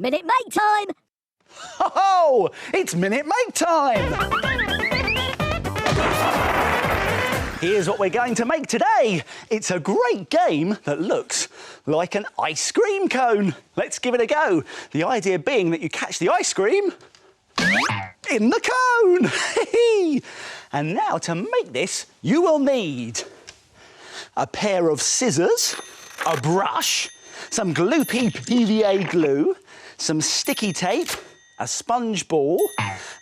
Minute Make time! Ho-ho! It's Minute Make time! Here's what we're going to make today. It's a great game that looks like an ice cream cone. Let's give it a go. The idea being that you catch the ice cream in the cone. And now to make this, you will need a pair of scissors, a brush, some gloopy PVA glue, some sticky tape, a sponge ball,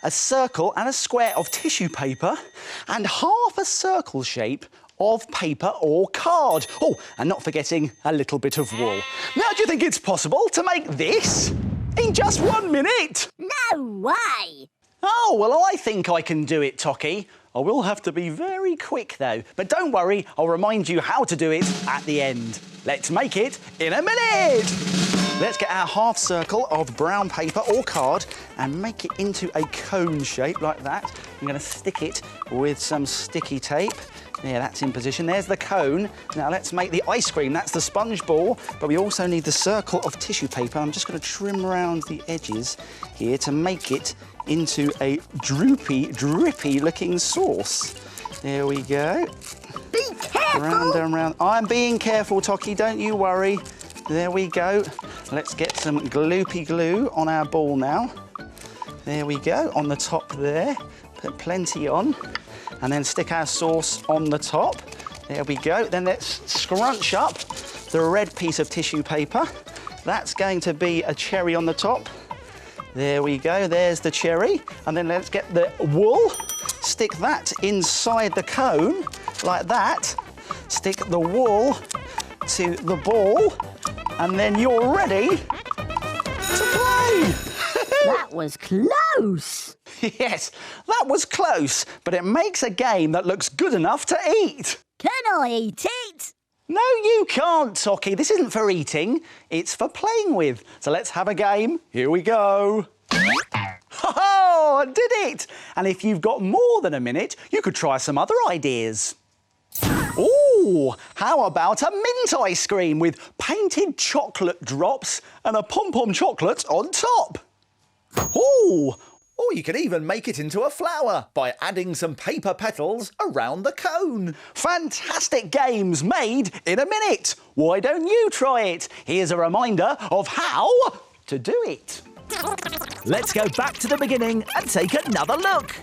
a circle and a square of tissue paper, and half a circle shape of paper or card. Oh, and not forgetting a little bit of wool. Now, do you think it's possible to make this in just 1 minute? No way! Oh, well, I think I can do it, Toki. I will have to be very quick, though. But don't worry, I'll remind you how to do it at the end. Let's make it in a minute! Let's get our half circle of brown paper or card and make it into a cone shape like that. I'm going to stick it with some sticky tape. Yeah, that's in position. There's the cone. Now let's make the ice cream. That's the sponge ball, but we also need the circle of tissue paper. I'm just going to trim around the edges here to make it into a droopy, drippy looking sauce. There we go. Be careful! Round and round. I'm being careful, Toki, don't you worry. There we go. Let's get some gloopy glue on our ball now. There we go, on the top there. Put plenty on. And then stick our sauce on the top. There we go. Then let's scrunch up the red piece of tissue paper. That's going to be a cherry on the top. There we go, there's the cherry. And then let's get the wool. Stick that inside the cone, like that. Stick the wool to the ball. And then you're ready to play. That was close! Yes, that was close, but it makes a game that looks good enough to eat. Can I eat it? No, you can't, Toki. This isn't for eating, it's for playing with. So let's have a game. Here we go. Oh, I did it! And if you've got more than a minute, you could try some other ideas. Ooh, how about a mint ice cream with painted chocolate drops and a pom-pom chocolate on top? Ooh, or you can even make it into a flower by adding some paper petals around the cone. Fantastic games made in a minute. Why don't you try it? Here's a reminder of how to do it. Let's go back to the beginning and take another look.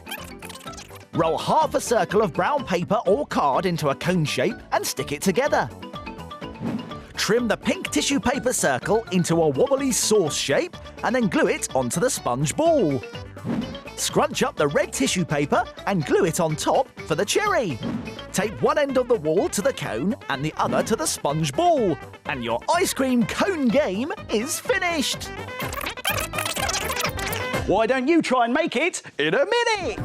Roll half a circle of brown paper or card into a cone shape and stick it together. Trim the pink tissue paper circle into a wobbly sauce shape and then glue it onto the sponge ball. Scrunch up the red tissue paper and glue it on top for the cherry. Tape one end of the wall to the cone and the other to the sponge ball. And your ice cream cone game is finished. Why don't you try and make it in a minute?